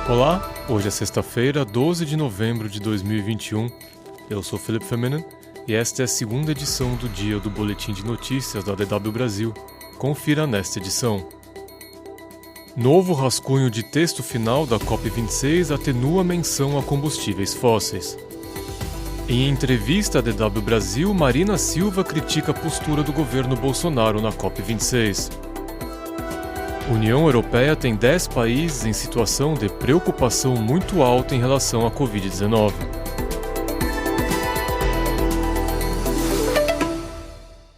Olá, hoje é sexta-feira, 12 de novembro de 2021. Eu sou Felipe Feminen e esta é a segunda edição do dia do Boletim de Notícias da DW Brasil. Confira nesta edição. Novo rascunho de texto final da COP26 atenua a menção a combustíveis fósseis. Em entrevista à DW Brasil, Marina Silva critica a postura do governo Bolsonaro na COP26. União Europeia tem 10 países em situação de preocupação muito alta em relação à Covid-19.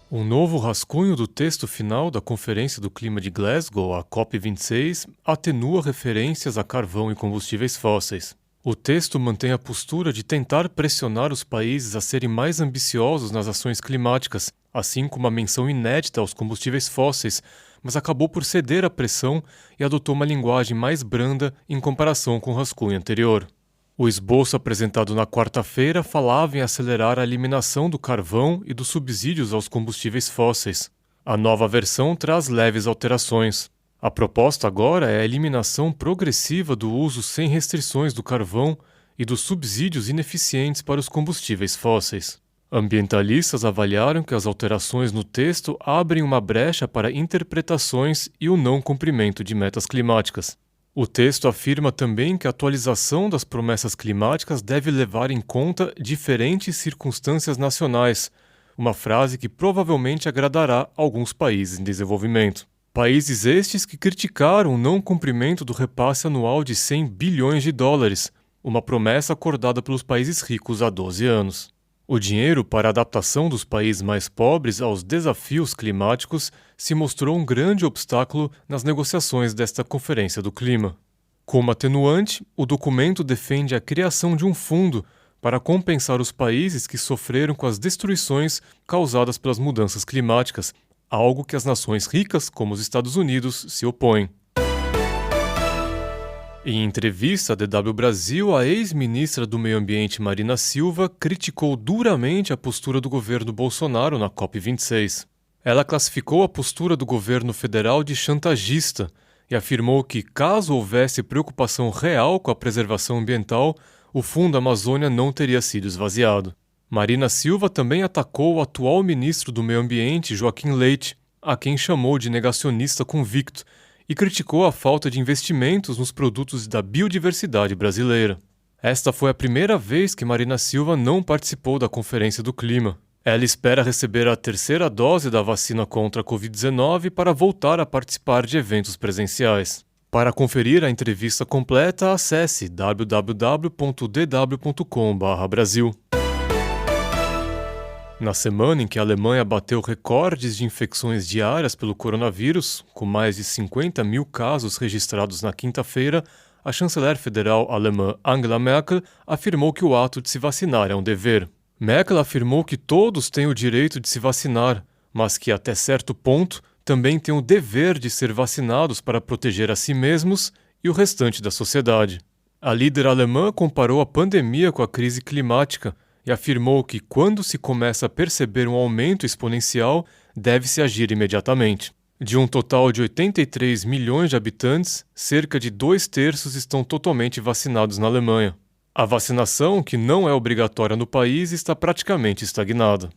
Um novo rascunho do texto final da Conferência do Clima de Glasgow, a COP26, atenua referências a carvão e combustíveis fósseis. O texto mantém a postura de tentar pressionar os países a serem mais ambiciosos nas ações climáticas, assim como a menção inédita aos combustíveis fósseis, mas acabou por ceder à pressão e adotou uma linguagem mais branda em comparação com o rascunho anterior. O esboço apresentado na quarta-feira falava em acelerar a eliminação do carvão e dos subsídios aos combustíveis fósseis. A nova versão traz leves alterações. A proposta agora é a eliminação progressiva do uso sem restrições do carvão e dos subsídios ineficientes para os combustíveis fósseis. Ambientalistas avaliaram que as alterações no texto abrem uma brecha para interpretações e o não cumprimento de metas climáticas. O texto afirma também que a atualização das promessas climáticas deve levar em conta diferentes circunstâncias nacionais, uma frase que provavelmente agradará a alguns países em desenvolvimento. Países estes que criticaram o não cumprimento do repasse anual de 100 bilhões de dólares, uma promessa acordada pelos países ricos há 12 anos. O dinheiro para a adaptação dos países mais pobres aos desafios climáticos se mostrou um grande obstáculo nas negociações desta Conferência do Clima. Como atenuante, o documento defende a criação de um fundo para compensar os países que sofreram com as destruições causadas pelas mudanças climáticas, algo que as nações ricas, como os Estados Unidos, se opõem. Em entrevista à DW Brasil, a ex-ministra do Meio Ambiente Marina Silva criticou duramente a postura do governo Bolsonaro na COP26. Ela classificou a postura do governo federal de chantagista e afirmou que, caso houvesse preocupação real com a preservação ambiental, o Fundo Amazônia não teria sido esvaziado. Marina Silva também atacou o atual ministro do Meio Ambiente, Joaquim Leite, a quem chamou de negacionista convicto, e criticou a falta de investimentos nos produtos da biodiversidade brasileira. Esta foi a primeira vez que Marina Silva não participou da Conferência do Clima. Ela espera receber a terceira dose da vacina contra a Covid-19 para voltar a participar de eventos presenciais. Para conferir a entrevista completa, acesse www.dw.com/Brasil. Na semana em que a Alemanha bateu recordes de infecções diárias pelo coronavírus, com mais de 50 mil casos registrados na quinta-feira, a chanceler federal alemã Angela Merkel afirmou que o ato de se vacinar é um dever. Merkel afirmou que todos têm o direito de se vacinar, mas que, até certo ponto, também têm o dever de ser vacinados para proteger a si mesmos e o restante da sociedade. A líder alemã comparou a pandemia com a crise climática e afirmou que, quando se começa a perceber um aumento exponencial, deve-se agir imediatamente. De um total de 83 milhões de habitantes, cerca de 2/3 estão totalmente vacinados na Alemanha. A vacinação, que não é obrigatória no país, está praticamente estagnada.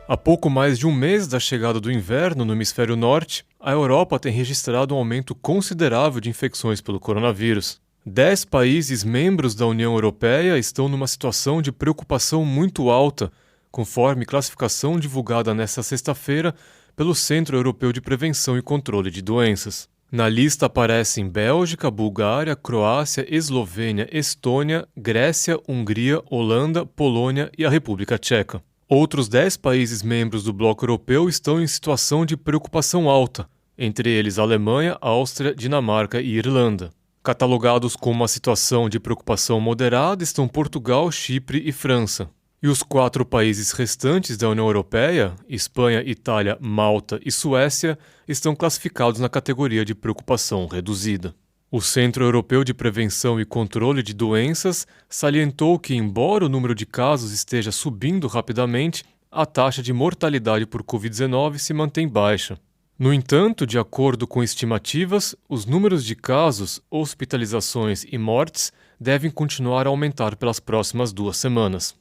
Há pouco mais de um mês da chegada do inverno no hemisfério norte, a Europa tem registrado um aumento considerável de infecções pelo coronavírus. 10 países membros da União Europeia estão numa situação de preocupação muito alta, conforme classificação divulgada nesta sexta-feira pelo Centro Europeu de Prevenção e Controle de Doenças. Na lista aparecem Bélgica, Bulgária, Croácia, Eslovênia, Estônia, Grécia, Hungria, Holanda, Polônia e a República Tcheca. Outros 10 países membros do bloco europeu estão em situação de preocupação alta, entre eles Alemanha, Áustria, Dinamarca e Irlanda. Catalogados com uma situação de preocupação moderada estão Portugal, Chipre e França. E os 4 países restantes da União Europeia, Espanha, Itália, Malta e Suécia, estão classificados na categoria de preocupação reduzida. O Centro Europeu de Prevenção e Controle de Doenças salientou que, embora o número de casos esteja subindo rapidamente, a taxa de mortalidade por Covid-19 se mantém baixa. No entanto, de acordo com estimativas, os números de casos, hospitalizações e mortes devem continuar a aumentar pelas próximas 2 semanas.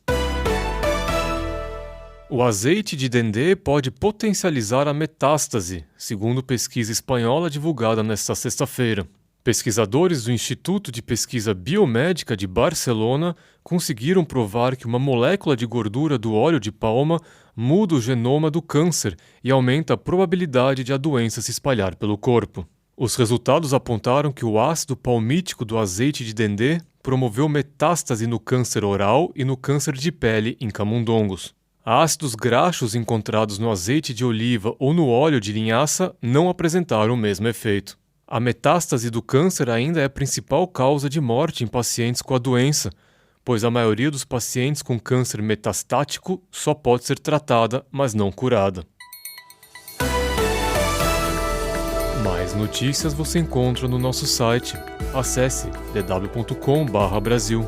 O azeite de dendê pode potencializar a metástase, segundo pesquisa espanhola divulgada nesta sexta-feira. Pesquisadores do Instituto de Pesquisa Biomédica de Barcelona conseguiram provar que uma molécula de gordura do óleo de palma muda o genoma do câncer e aumenta a probabilidade de a doença se espalhar pelo corpo. Os resultados apontaram que o ácido palmítico do azeite de dendê promoveu metástase no câncer oral e no câncer de pele em camundongos. Ácidos graxos encontrados no azeite de oliva ou no óleo de linhaça não apresentaram o mesmo efeito. A metástase do câncer ainda é a principal causa de morte em pacientes com a doença, pois a maioria dos pacientes com câncer metastático só pode ser tratada, mas não curada. Mais notícias você encontra no nosso site. Acesse dw.com/Brasil.